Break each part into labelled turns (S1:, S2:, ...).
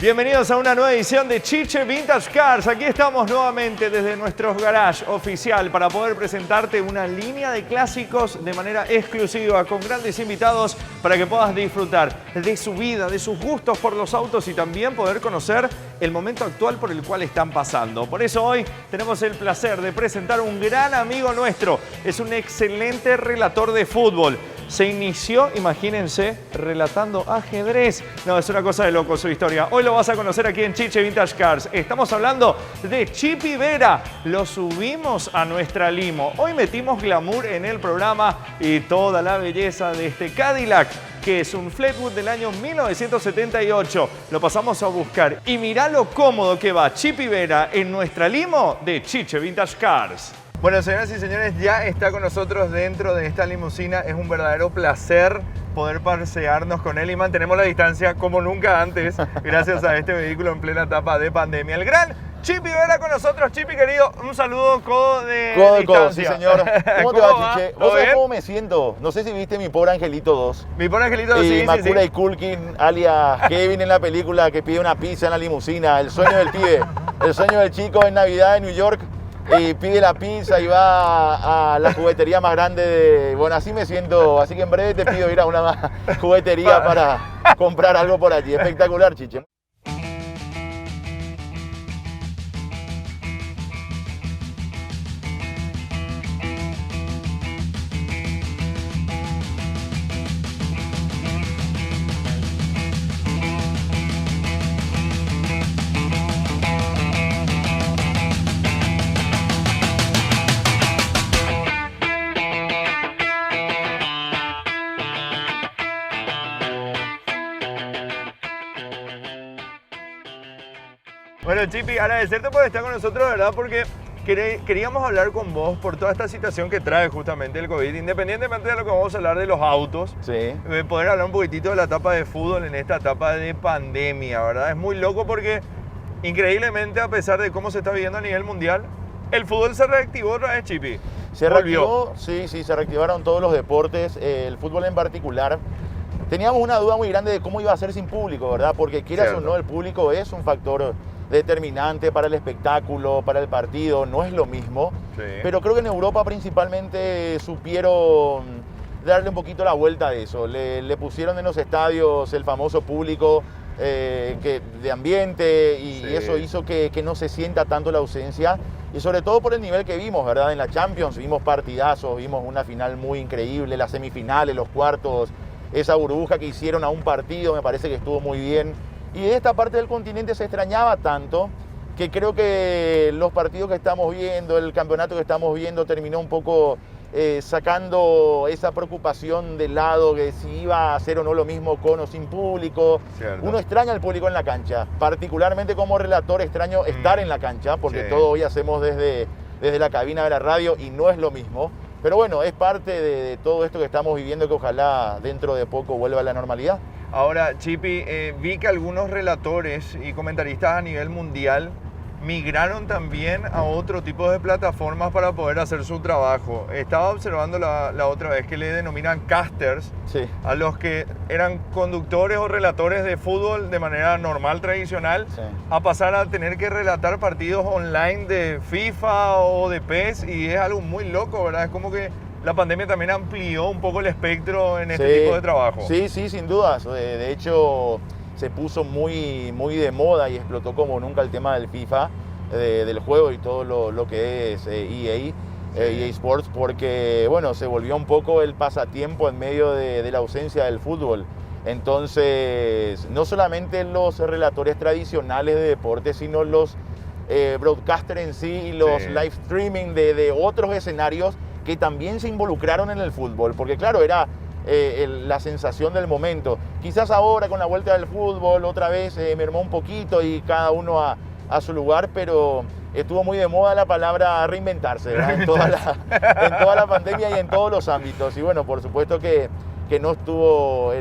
S1: Bienvenidos a una nueva edición de Chiche Vintage Cars. Aquí estamos nuevamente desde nuestro garage oficial para poder presentarte una línea de clásicos de manera exclusiva con grandes invitados para que puedas disfrutar de su vida, de sus gustos por los autos y también poder conocer el momento actual por el cual están pasando. Por eso hoy tenemos el placer de presentar a un gran amigo nuestro. Es un excelente relator de fútbol. Se inició, imagínense, relatando ajedrez. No, es una cosa de loco su historia. Hoy lo vas a conocer aquí en Chiche Vintage Cars. Estamos hablando de Chipi Vera. Lo subimos a nuestra limo. Hoy metimos glamour en el programa y toda la belleza de este Cadillac, que es un Fleetwood del año 1978. Lo pasamos a buscar y mirá lo cómodo que va Chipi Vera en nuestra limo de Chiche Vintage Cars. Bueno, señoras y señores, ya está con nosotros dentro de esta limusina. Es un verdadero placer poder pasearnos con él y mantenemos la distancia como nunca antes gracias a este vehículo en plena etapa de pandemia. El gran Chipi Vera con nosotros. Chipi, querido, un saludo codo de
S2: codo, sí, señor. ¿Cómo te va, Chiche? ¿Vos sabés
S1: bien?
S2: cómo me siento? No sé si viste Mi Pobre Angelito 2.
S1: Mi Pobre Angelito 2, sí,
S2: Macaulay
S1: sí.
S2: Culkin, alias Kevin en la película, que pide una pizza en la limusina. El sueño del pibe, el sueño del chico en Navidad en New York. Y pide la pizza y va a la juguetería más grande de... Bueno, así me siento, así que en breve te pido ir a una juguetería para comprar algo por allí. Espectacular, Chiche.
S1: Bueno, Chipi, agradecerte por estar con nosotros, ¿verdad? Porque queríamos hablar con vos por toda esta situación que trae justamente el COVID. Independientemente de lo que vamos a hablar de los autos,
S2: Sí.
S1: Poder hablar un poquitito de la etapa de fútbol en esta etapa de pandemia, ¿verdad? Es muy loco porque, increíblemente, a pesar de cómo se está viviendo a nivel mundial, el fútbol se reactivó otra vez, Chipi.
S2: Se reactivó, sí, se reactivaron todos los deportes, el fútbol en particular. Teníamos una duda muy grande de cómo iba a ser sin público, ¿verdad? Porque quieras o no, el público es un factor determinante para el espectáculo, para el partido, no es lo mismo.
S1: Sí.
S2: Pero creo que en Europa principalmente supieron darle un poquito la vuelta a eso. Le pusieron en los estadios el famoso público de ambiente y
S1: Sí.
S2: eso hizo que no se sienta tanto la ausencia. Y sobre todo por el nivel que vimos, ¿verdad? En la Champions vimos partidazos, vimos una final muy increíble, las semifinales, los cuartos, esa burbuja que hicieron a un partido me parece que estuvo muy bien. Y de esta parte del continente se extrañaba tanto que creo que los partidos que estamos viendo, el campeonato que estamos viendo terminó un poco sacando esa preocupación de lado de si iba a ser o no lo mismo con o sin público.
S1: Cierto.
S2: Uno extraña al público en la cancha, particularmente como relator extraño estar en la cancha, porque
S1: Sí.
S2: todo hoy hacemos desde la cabina de la radio y no es lo mismo. Pero bueno, es parte de todo esto que estamos viviendo que ojalá dentro de poco vuelva a la normalidad.
S1: Ahora, Chipi, vi que algunos relatores y comentaristas a nivel mundial migraron también a otro tipo de plataformas para poder hacer su trabajo. Estaba observando la otra vez que le denominan casters
S2: Sí.
S1: a los que eran conductores o relatores de fútbol de manera normal, tradicional,
S2: Sí.
S1: a pasar a tener que relatar partidos online de FIFA o de PES, y es algo muy loco, ¿verdad? Es como que la pandemia también amplió un poco el espectro en este tipo de trabajo.
S2: Sí, sin dudas. De hecho, se puso muy de moda y explotó como nunca el tema del FIFA, del juego y todo lo que es EA Sports, porque bueno, se volvió un poco el pasatiempo en medio de la ausencia del fútbol. Entonces, no solamente los relatores tradicionales de deporte, sino los broadcasters en sí y los live streaming de otros escenarios que también se involucraron en el fútbol, porque claro, era la sensación del momento. Quizás ahora con la vuelta del fútbol otra vez mermó un poquito y cada uno a su lugar, pero estuvo muy de moda la palabra reinventarse, ¿verdad? En toda la pandemia y en todos los ámbitos. Y bueno, por supuesto que no estuvo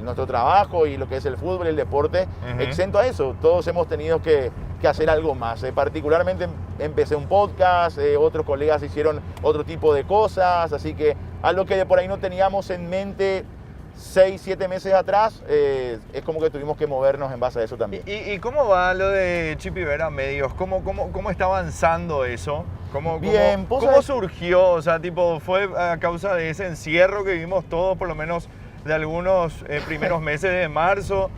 S2: nuestro trabajo y lo que es el fútbol y el deporte exento a eso. Todos hemos tenido que hacer algo más. Particularmente empecé un podcast, otros colegas hicieron otro tipo de cosas, así que algo que de por ahí no teníamos en mente 6, 7 meses atrás, es como que tuvimos que movernos en base a eso también.
S1: ¿Y cómo va lo de Chipi Vera Medios? ¿Cómo está avanzando eso?
S2: Bien,
S1: ¿Cómo surgió? O sea, tipo, ¿fue a causa de ese encierro que vivimos todos, por lo menos de algunos primeros meses de marzo?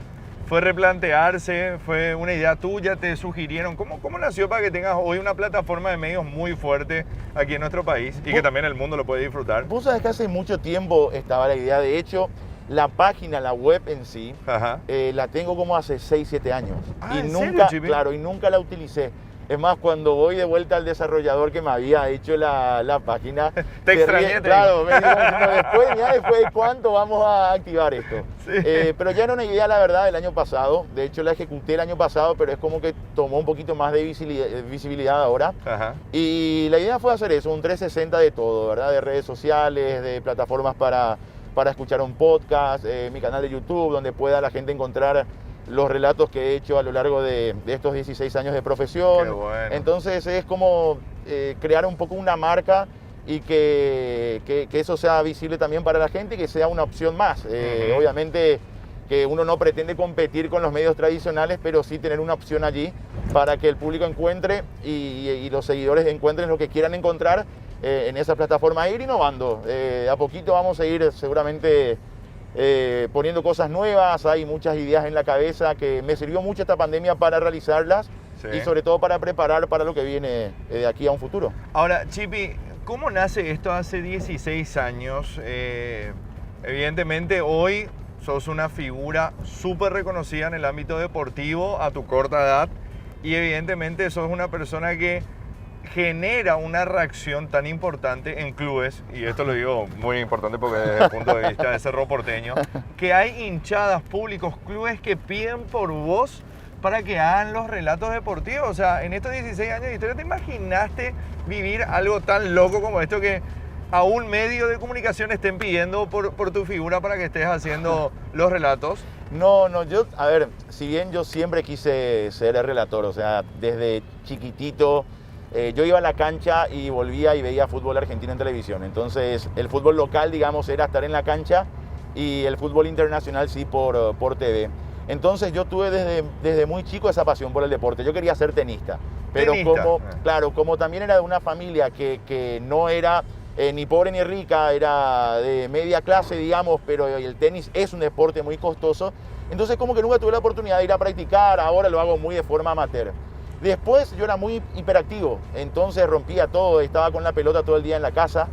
S1: ¿Fue replantearse? ¿Fue una idea tuya? ¿Te sugirieron? ¿Cómo nació para que tengas hoy una plataforma de medios muy fuerte aquí en nuestro país y que también el mundo lo puede disfrutar?
S2: Vos sabés que hace mucho tiempo estaba la idea. De hecho, la página, la web en sí, la tengo como hace 6, 7 años.
S1: Ah,
S2: y
S1: ¿en
S2: nunca,
S1: serio, Chipi?
S2: claro, y nunca la utilicé. Es más, cuando voy de vuelta al desarrollador que me había hecho la página,
S1: Te extrañé.
S2: Claro, me dijo, después de cuánto vamos a activar esto.
S1: Sí.
S2: Pero ya era una idea, la verdad, del año pasado. De hecho, la ejecuté el año pasado, pero es como que tomó un poquito más de visibilidad ahora.
S1: Ajá.
S2: Y la idea fue hacer eso, un 360 de todo, ¿verdad? De redes sociales, de plataformas para escuchar un podcast, mi canal de YouTube, donde pueda la gente encontrar los relatos que he hecho a lo largo de estos 16 años de profesión.
S1: Qué bueno.
S2: Entonces es como crear un poco una marca y que eso sea visible también para la gente y que sea una opción más. Obviamente que uno no pretende competir con los medios tradicionales, pero sí tener una opción allí para que el público encuentre y los seguidores encuentren lo que quieran encontrar en esa plataforma. Ir innovando. A poquito vamos a ir seguramente poniendo cosas nuevas. Hay muchas ideas en la cabeza que me sirvió mucho esta pandemia para realizarlas. Sí. Y sobre todo para preparar para lo que viene de aquí a un futuro.
S1: Ahora, Chipi, ¿cómo nace esto hace 16 años? Evidentemente hoy sos una figura súper reconocida en el ámbito deportivo a tu corta edad y evidentemente sos una persona que genera una reacción tan importante en clubes, y esto lo digo muy importante porque desde el punto de vista de Cerro Porteño, que hay hinchadas, públicos, clubes que piden por vos para que hagan los relatos deportivos. O sea, en estos 16 años de historia, ¿te imaginaste vivir algo tan loco como esto que a un medio de comunicación estén pidiendo por tu figura para que estés haciendo los relatos?
S2: No, a ver, si bien yo siempre quise ser el relator, o sea, desde chiquitito, yo iba a la cancha y volvía y veía fútbol argentino en televisión. Entonces, el fútbol local, digamos, era estar en la cancha y el fútbol internacional sí por TV. Entonces, yo tuve desde muy chico esa pasión por el deporte. Yo quería ser tenista. Pero como también era de una familia que no era ni pobre ni rica, era de media clase, digamos, pero el tenis es un deporte muy costoso. Entonces, como que nunca tuve la oportunidad de ir a practicar. Ahora lo hago muy de forma amateur. Después yo era muy hiperactivo, entonces rompía todo, estaba con la pelota todo el día en la casa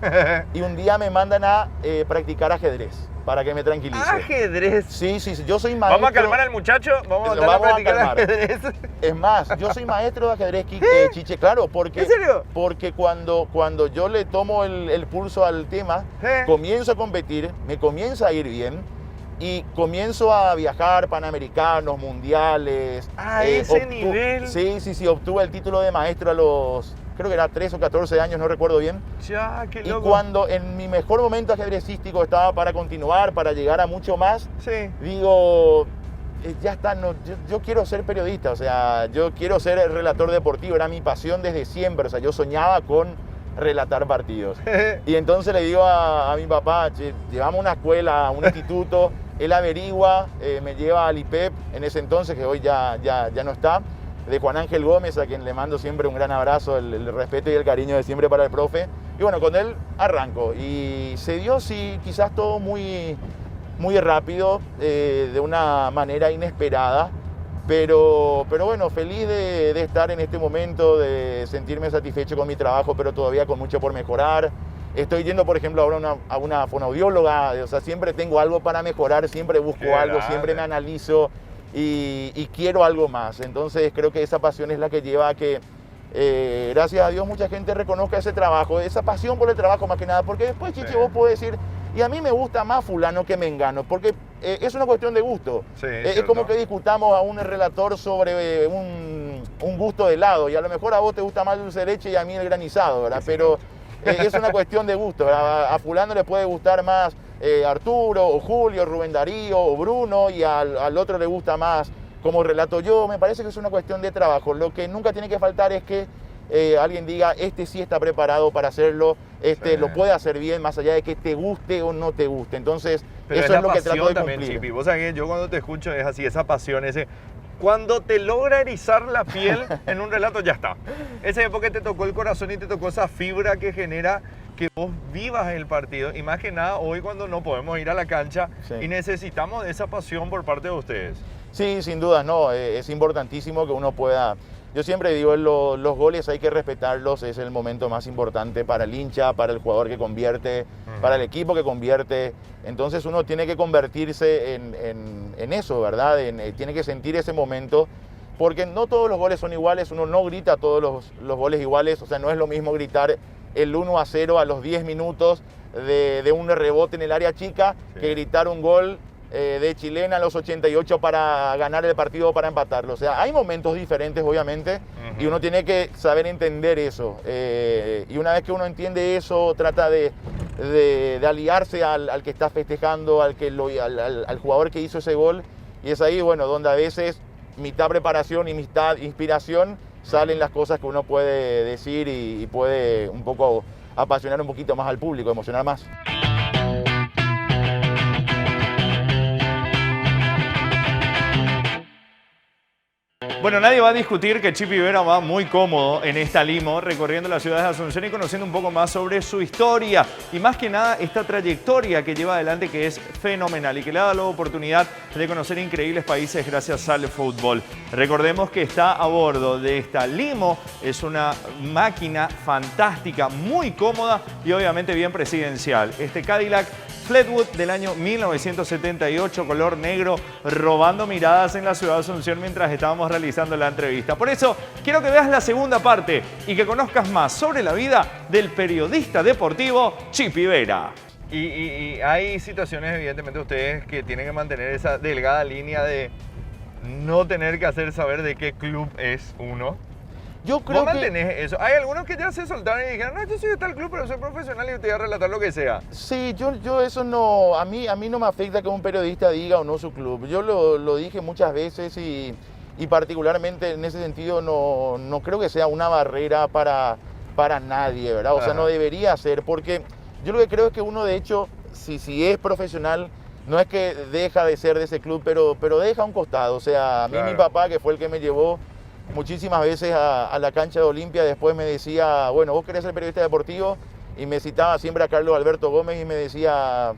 S2: y un día me mandan a practicar ajedrez para que me tranquilice.
S1: ¿Ajedrez?
S2: Sí, yo soy maestro.
S1: ¿Vamos a calmar al muchacho? ¿Vamos a practicar ajedrez?
S2: Es más, yo soy maestro de ajedrez, Chiche, claro, porque,
S1: ¿en serio?
S2: Porque cuando yo le tomo el pulso al tema, comienzo a competir, me comienza a ir bien. Y comienzo a viajar, panamericanos, mundiales.
S1: ¿A ese nivel?
S2: Sí, obtuve el título de maestro a los, creo que era 13 o 14 años, no recuerdo bien.
S1: Ya, qué loco.
S2: Y cuando en mi mejor momento ajedrecístico estaba para continuar, para llegar a mucho más, digo, ya está, yo quiero ser periodista, o sea, yo quiero ser el relator deportivo, era mi pasión desde siempre, o sea, yo soñaba con relatar partidos. Y entonces le digo a mi papá, llevamos a una escuela, a un instituto. Él averigua, me lleva al IPEP en ese entonces, que hoy ya no está, de Juan Ángel Gómez, a quien le mando siempre un gran abrazo, el respeto y el cariño de siempre para el profe. Y bueno, con él arranco. Y se dio, sí, quizás todo muy, muy rápido, de una manera inesperada. Pero bueno, feliz de estar en este momento, de sentirme satisfecho con mi trabajo, pero todavía con mucho por mejorar. Estoy yendo, por ejemplo, ahora a una fonoaudióloga, o sea, siempre tengo algo para mejorar, siempre busco algo, siempre me analizo y quiero algo más. Entonces creo que esa pasión es la que lleva a que, gracias a Dios, mucha gente reconozca ese trabajo, esa pasión por el trabajo más que nada, porque después, Chiche, vos podés decir, y a mí me gusta más fulano que mengano, porque es una cuestión de gusto. Es como que discutamos a un relator sobre un gusto de helado, y a lo mejor a vos te gusta más el dulce de leche y a mí el granizado, ¿verdad? Pero es una cuestión de gusto, ¿verdad? A fulano le puede gustar más Arturo, o Julio, Rubén Darío, o Bruno, y al otro le gusta más como relato yo. Me parece que es una cuestión de trabajo. Lo que nunca tiene que faltar es que alguien diga, este sí está preparado para hacerlo, lo puede hacer bien, más allá de que te guste o no te guste. Entonces,
S1: Pero
S2: eso
S1: es
S2: es lo
S1: la
S2: que trato
S1: pasión
S2: de
S1: también,
S2: cumplir.
S1: Chipi. Vos sabés que yo cuando te escucho es así, esa pasión, ese... Cuando te logra erizar la piel en un relato, ya está. Ese es porque te tocó el corazón y te tocó esa fibra que genera que vos vivas el partido. Y más que nada hoy cuando no podemos ir a la cancha y necesitamos de esa pasión por parte de ustedes.
S2: Sí, sin duda, no, es importantísimo que uno pueda... Yo siempre digo, los goles hay que respetarlos, es el momento más importante para el hincha, para el jugador que convierte, para el equipo que convierte. Entonces uno tiene que convertirse en eso, ¿verdad? Tiene que sentir ese momento, porque no todos los goles son iguales, uno no grita todos los goles iguales, o sea, no es lo mismo gritar el 1-0 a los 10 minutos de un rebote en el área chica que gritar un gol de chilena a los 88 para ganar el partido o para empatarlo. O sea, hay momentos diferentes, obviamente, y uno tiene que saber entender eso. Y una vez que uno entiende eso, trata de aliarse al que está festejando, al jugador que hizo ese gol. Y es ahí, bueno, donde a veces mitad preparación y mitad inspiración salen las cosas que uno puede decir y puede un poco apasionar un poquito más al público, emocionar más.
S1: Bueno, nadie va a discutir que Chipi Vera va muy cómodo en esta limo, recorriendo la ciudad de Asunción y conociendo un poco más sobre su historia y más que nada esta trayectoria que lleva adelante, que es fenomenal y que le ha dado la oportunidad de conocer increíbles países gracias al fútbol. Recordemos que está a bordo de esta limo, es una máquina fantástica, muy cómoda y obviamente bien presidencial. Este Cadillac Fleetwood del año 1978, color negro, robando miradas en la ciudad de Asunción mientras estábamos realizando la entrevista. Por eso, quiero que veas la segunda parte y que conozcas más sobre la vida del periodista deportivo Chipi Vera. Y hay situaciones, evidentemente, ustedes que tienen que mantener esa delgada línea de no tener que hacer saber de qué club es uno.
S2: Yo creo
S1: ¿Vos mantenés eso? Hay algunos que ya se soltaron y dijeron, no, yo soy de tal club, pero soy profesional y te voy a relatar lo que sea.
S2: Sí, yo eso no, a mí no me afecta que un periodista diga o no su club. Yo lo dije muchas veces y particularmente en ese sentido no creo que sea una barrera para nadie, ¿verdad? O sea, no debería ser, porque yo lo que creo es que uno, de hecho, si es profesional, no es que deja de ser de ese club, pero deja a un costado. O sea, a mí mi papá, que fue el que me llevó muchísimas veces a la cancha de Olimpia, después me decía, bueno, vos querés ser periodista deportivo, y me citaba siempre a Carlos Alberto Gómez y me decía,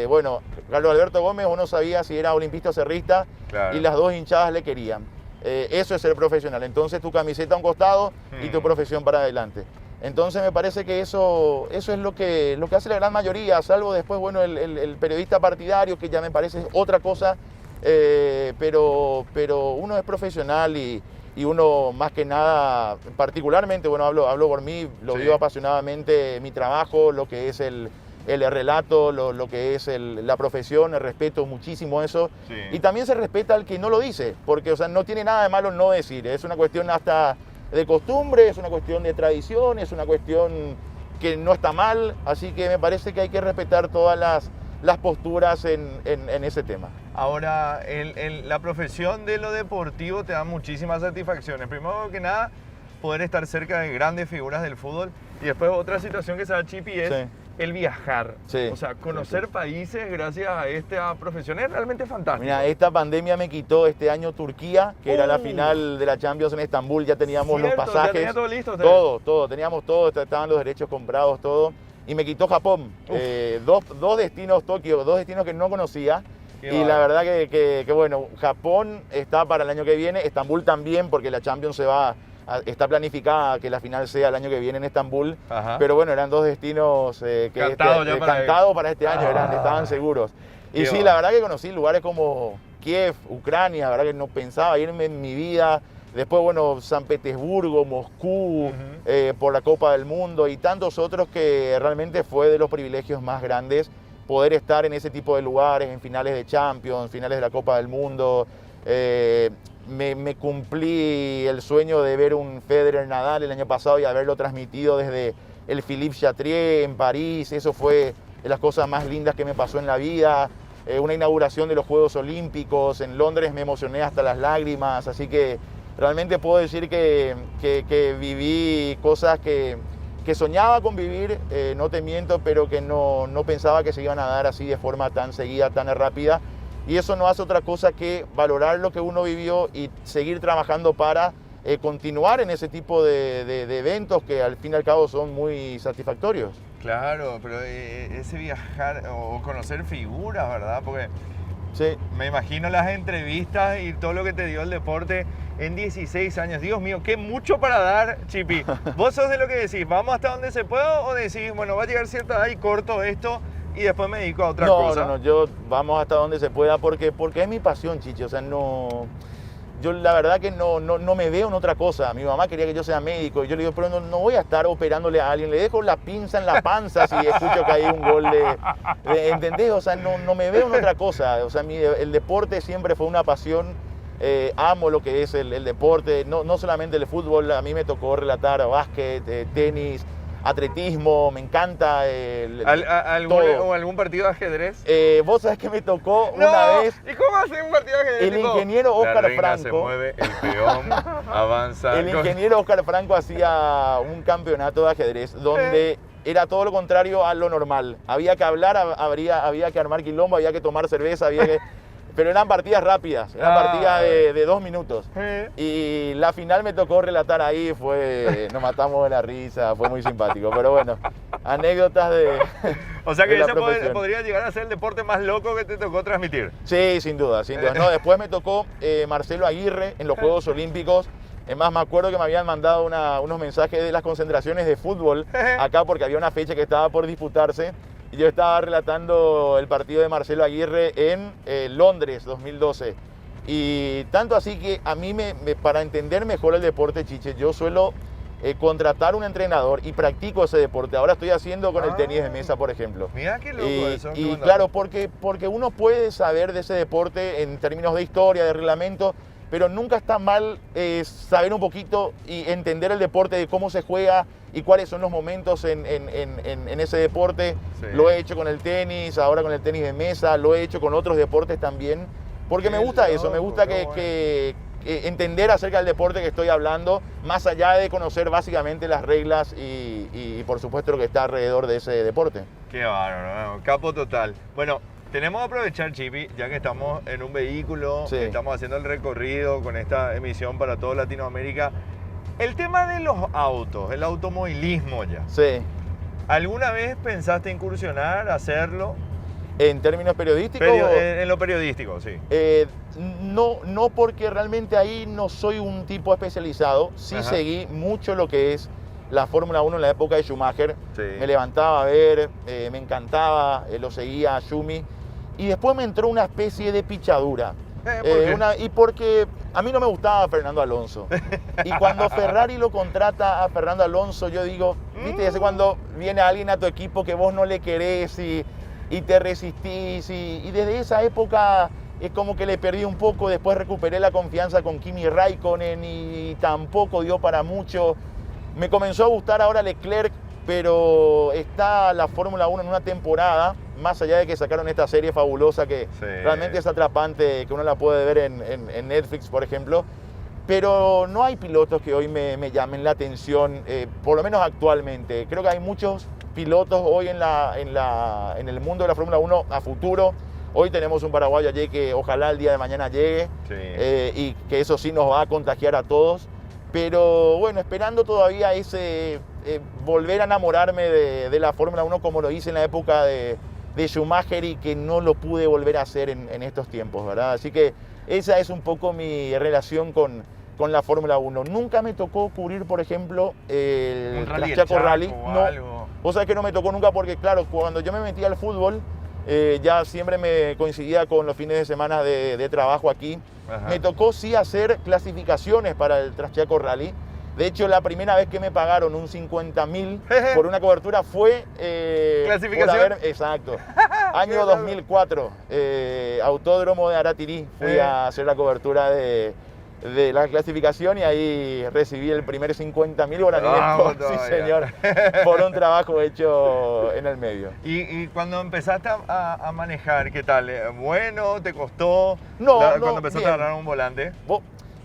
S2: bueno, Carlos Alberto Gómez, uno sabía si era olimpista o cerrista, y las dos hinchadas le querían. Eso es ser profesional. Entonces tu camiseta a un costado y tu profesión para adelante. Entonces me parece que eso es lo que hace la gran mayoría, salvo después, bueno, el periodista partidario, que ya me parece otra cosa, pero uno es profesional y uno, más que nada, particularmente, bueno, hablo por mí, lo vivo apasionadamente, mi trabajo, lo que es el relato, lo que es la profesión, respeto muchísimo eso. Y también se respeta al que no lo dice, porque, o sea, no tiene nada de malo no decir, es una cuestión hasta de costumbre, es una cuestión de tradición, es una cuestión que no está mal, así que me parece que hay que respetar todas las posturas en ese tema.
S1: Ahora, la profesión de lo deportivo te da muchísimas satisfacciones. Primero que nada, poder estar cerca de grandes figuras del fútbol. Y después otra situación que se da, Chipi, es el viajar. O sea, conocer países gracias a esta profesión es realmente fantástico.
S2: Mira, esta pandemia me quitó este año Turquía, que era la final de la Champions en Estambul. Ya teníamos los pasajes.
S1: Ya tenía todo listo.
S2: Todo, teníamos todo, estaban los derechos comprados, todo. Y me quitó Japón, dos destinos, Tokio, dos destinos que no conocía. La verdad que bueno, Japón está para el año que viene, Estambul también, porque la Champions está planificada que la final sea el año que viene en Estambul. Pero bueno, eran dos destinos cantados para este año, estaban seguros. Y sí, la verdad que conocí lugares como Kiev, Ucrania, la verdad que no pensaba irme en mi vida. Después, bueno, San Petersburgo, Moscú, por la Copa del Mundo y tantos otros, que realmente fue de los privilegios más grandes poder estar en ese tipo de lugares, en finales de Champions, finales de la Copa del Mundo. Me cumplí el sueño de ver un Federer-Nadal el año pasado y haberlo transmitido desde el Philippe Chatrier en París. Eso fue de las cosas más lindas que me pasó en la vida. Una inauguración de los Juegos Olímpicos en Londres, me emocioné hasta las lágrimas, así que realmente puedo decir que viví cosas que que soñaba con vivir, no te miento, pero que no pensaba que se iban a dar así de forma tan seguida, tan rápida. Y eso no hace otra cosa que valorar lo que uno vivió y seguir trabajando para continuar en ese tipo de eventos que al fin y al cabo son muy satisfactorios.
S1: Claro, pero ese viajar o conocer figuras, ¿verdad? Porque
S2: Sí.
S1: me imagino las entrevistas y todo lo que te dio el deporte en 16 años. Dios mío, qué mucho para dar, Chipi. ¿Vos sos de lo que decís, vamos hasta donde se pueda, o decís, bueno, va a llegar cierta edad y corto esto y después me dedico a otra cosa?
S2: No, yo vamos hasta donde se pueda porque es mi pasión, Chichi. O sea, yo la verdad que no me veo en otra cosa. Mi mamá quería que yo sea médico y yo le digo, pero no voy a estar operándole a alguien. Le dejo la pinza en la panza si escucho que hay un gol ¿entendés? O sea, no me veo en otra cosa. O sea, el deporte siempre fue una pasión. Amo lo que es el deporte, no solamente el fútbol. A mí me tocó relatar básquet, tenis, atletismo, me encanta
S1: ¿Algún partido de ajedrez?
S2: Vos sabés que me tocó una vez.
S1: ¿Y cómo hace un partido de ajedrez?
S2: El ingeniero Óscar
S1: la reina
S2: Franco.
S1: Se mueve, el peón avanza.
S2: El ingeniero Óscar Franco hacía un campeonato de ajedrez donde era todo lo contrario a lo normal. Había que hablar, había que armar quilombo, había que tomar cerveza, pero eran partidas rápidas, eran partidas de 2 minutos. Y la final me tocó relatar ahí, nos matamos de la risa, fue muy simpático. Pero bueno, anécdotas de.
S1: O sea que
S2: de la
S1: ese
S2: profesión.
S1: podría llegar a ser el deporte más loco que te tocó transmitir.
S2: Sí, sin duda, sin duda. No, después me tocó Marcelo Aguirre en los Juegos Olímpicos. Es más, me acuerdo que me habían mandado unos mensajes de las concentraciones de fútbol acá porque había una fecha que estaba por disputarse. Y yo estaba relatando el partido de Marcelo Aguirre en Londres 2012. Y tanto así que a mí, para entender mejor el deporte, Chiche, yo suelo contratar un entrenador y practico ese deporte. Ahora estoy haciendo con el tenis de mesa, por ejemplo.
S1: Mira qué loco eso.
S2: Y claro, porque uno puede saber de ese deporte en términos de historia, de reglamento, pero nunca está mal saber un poquito y entender el deporte, de cómo se juega y cuáles son los momentos en ese deporte. Sí. Lo he hecho con el tenis, ahora con el tenis de mesa, lo he hecho con otros deportes también, porque me gusta eso, me gusta entender acerca del deporte que estoy hablando, más allá de conocer básicamente las reglas y por supuesto lo que está alrededor de ese deporte.
S1: Qué bárbaro, ¿no? Capo total. Bueno, tenemos que aprovechar, Chipi, ya que estamos en un vehículo, sí, estamos haciendo el recorrido con esta emisión para toda Latinoamérica. El tema de los autos, el automovilismo ya.
S2: Sí.
S1: ¿Alguna vez pensaste incursionar, hacerlo?
S2: ¿En términos periodísticos?
S1: En lo periodístico, sí.
S2: No, porque realmente ahí no soy un tipo especializado. Sí, ajá, seguí mucho lo que es la Fórmula 1 en la época de Schumacher. Sí. Me levantaba a ver, me encantaba, lo seguía a Schumi. Y después me entró una especie de pichadura.
S1: ¿Por qué?
S2: Y porque a mí no me gustaba Fernando Alonso. Y cuando Ferrari lo contrata a Fernando Alonso, yo digo, ¿viste? Es cuando viene alguien a tu equipo que vos no le querés y te resistís. Y desde esa época es como que le perdí un poco. Después recuperé la confianza con Kimi Raikkonen y tampoco dio para mucho. Me comenzó a gustar ahora Leclerc, pero está la Fórmula 1 en una temporada, más allá de que sacaron esta serie fabulosa que sí, realmente es atrapante, que uno la puede ver en Netflix, por ejemplo. Pero no hay pilotos que hoy me llamen la atención, por lo menos actualmente. Creo que hay muchos pilotos hoy en el mundo de la Fórmula 1 a futuro. Hoy tenemos un paraguayo allí que ojalá el día de mañana llegue, sí, y que eso sí nos va a contagiar a todos. Pero bueno, esperando todavía volver a enamorarme de la Fórmula 1 como lo hice en la época de Schumacher y que no lo pude volver a hacer en estos tiempos, ¿verdad? Así que esa es un poco mi relación con la Fórmula 1. Nunca me tocó cubrir, por ejemplo, el Chaco Rally. No, vos sabés que no me tocó nunca porque, claro, cuando yo me metí al fútbol, ya siempre me coincidía con los fines de semana de trabajo aquí. Ajá. Me tocó sí hacer clasificaciones para el Traschaco Rally. De hecho, la primera vez que me pagaron un 50.000 por una cobertura fue...
S1: ¿Clasificación?
S2: Exacto. Año 2004, Autódromo de Aratirí. Fui a hacer la cobertura de la clasificación y ahí recibí el primer 50.000 guaraníes, sí señor, por un trabajo hecho en el medio.
S1: ¿Y cuando empezaste a manejar, qué tal? ¿Bueno? ¿Te costó?
S2: No,
S1: cuando empezaste a agarrar un volante.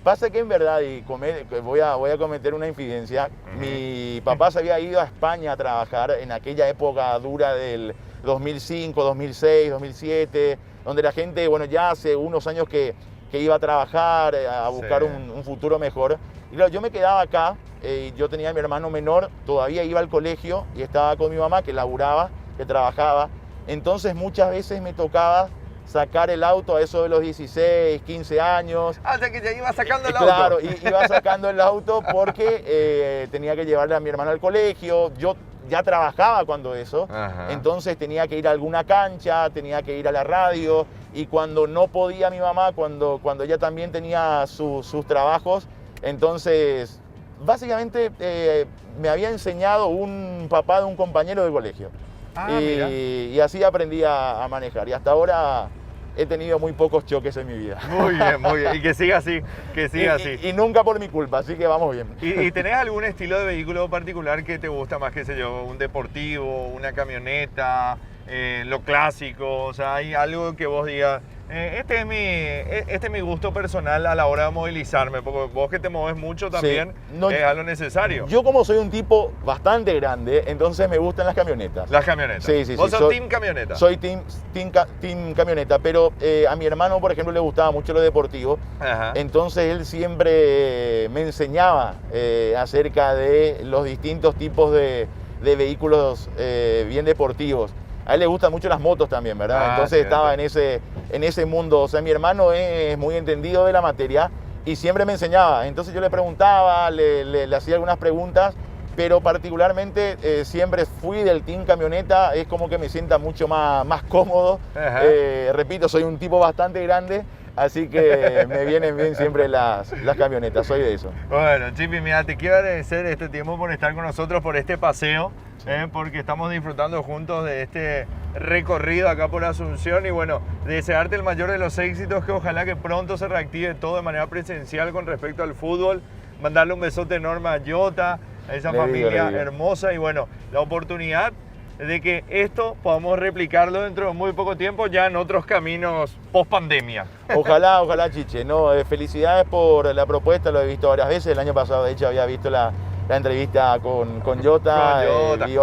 S2: Pasa que en verdad, y voy a cometer una infidencia, mi papá se había ido a España a trabajar en aquella época dura del 2005, 2006, 2007, donde la gente, bueno, ya hace unos años que iba a trabajar, a buscar un futuro mejor. Y claro, yo me quedaba acá, yo tenía a mi hermano menor, todavía iba al colegio y estaba con mi mamá que laburaba, que trabajaba. Entonces muchas veces me tocaba sacar el auto a eso de los 16, 15 años.
S1: Ah, o sea que ya iba sacando el auto.
S2: Claro, iba sacando el auto porque tenía que llevarle a mi hermano al colegio. Yo ya trabajaba cuando eso, entonces tenía que ir a alguna cancha, tenía que ir a la radio, y cuando no podía mi mamá, cuando ella también tenía sus trabajos, entonces básicamente me había enseñado un papá de un compañero de colegio. Y así aprendí a manejar, y hasta ahora he tenido muy pocos choques en mi vida.
S1: Muy bien, muy bien. Y que siga así, que siga así.
S2: Y nunca por mi culpa, así que vamos bien.
S1: ¿Y tenés algún estilo de vehículo particular que te gusta más, qué sé yo, un deportivo, una camioneta, lo clásico? O sea, ¿hay algo que vos digas, este es mi gusto personal a la hora de movilizarme? Porque vos que te mueves mucho también, es algo necesario.
S2: Yo como soy un tipo bastante grande, entonces me gustan las camionetas.
S1: Las camionetas.
S2: Sí.
S1: ¿Vos sos team camioneta?
S2: Soy team camioneta, pero a mi hermano, por ejemplo, le gustaba mucho lo deportivo. Entonces él siempre me enseñaba acerca de los distintos tipos de vehículos bien deportivos. A él le gustan mucho las motos también, ¿verdad? Entonces estaba en ese mundo. O sea, mi hermano es muy entendido de la materia y siempre me enseñaba. Entonces yo le preguntaba, le hacía algunas preguntas, pero particularmente siempre fui del team camioneta. Es como que me sienta mucho más cómodo. Repito, soy un tipo bastante grande, así que me vienen bien siempre las camionetas, soy de eso.
S1: Bueno, Chipi, mira, te quiero agradecer este tiempo por estar con nosotros, por este paseo, porque estamos disfrutando juntos de este recorrido acá por Asunción, y bueno, desearte el mayor de los éxitos, que ojalá que pronto se reactive todo de manera presencial con respecto al fútbol. Mandarle un besote enorme a Jota, a esa familia hermosa, y bueno, la oportunidad de que esto podamos replicarlo dentro de muy poco tiempo ya en otros caminos post pandemia.
S2: Ojalá, Chiche. No, felicidades por la propuesta, lo he visto varias veces. El año pasado, de hecho, había visto la entrevista con Jota.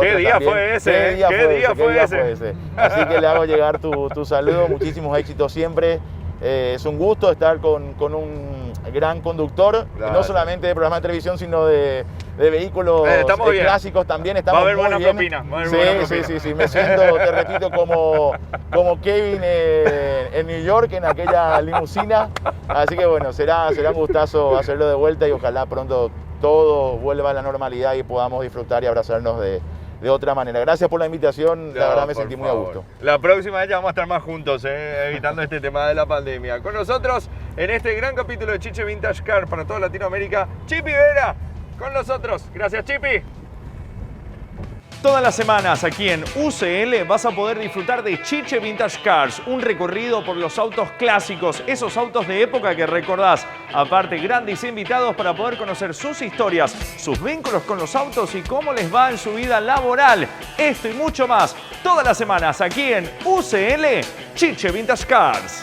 S1: ¿Qué día fue ese? ¿Qué día fue ese?
S2: Así que le hago llegar tu saludo, muchísimos éxitos siempre. Es un gusto estar con un gran conductor, no solamente de programas de televisión, sino de vehículos clásicos también. Estamos
S1: muy bien.
S2: Propina. Sí, me siento, te repito, como Kevin en New York, en aquella limusina. Así que bueno, será un gustazo hacerlo de vuelta, y ojalá pronto todo vuelva a la normalidad y podamos disfrutar y abrazarnos de otra manera. Gracias por la invitación, la verdad me sentí muy a gusto.
S1: La próxima vez ya vamos a estar más juntos, evitando este tema de la pandemia. Con nosotros, en este gran capítulo de Chiche Vintage Car para toda Latinoamérica, Chipi Vera, con nosotros. Gracias, Chipi. Todas las semanas aquí en UCL vas a poder disfrutar de Chiche Vintage Cars, un recorrido por los autos clásicos, esos autos de época que recordás. Aparte, grandes invitados para poder conocer sus historias, sus vínculos con los autos y cómo les va en su vida laboral. Esto y mucho más, todas las semanas aquí en UCL Chiche Vintage Cars.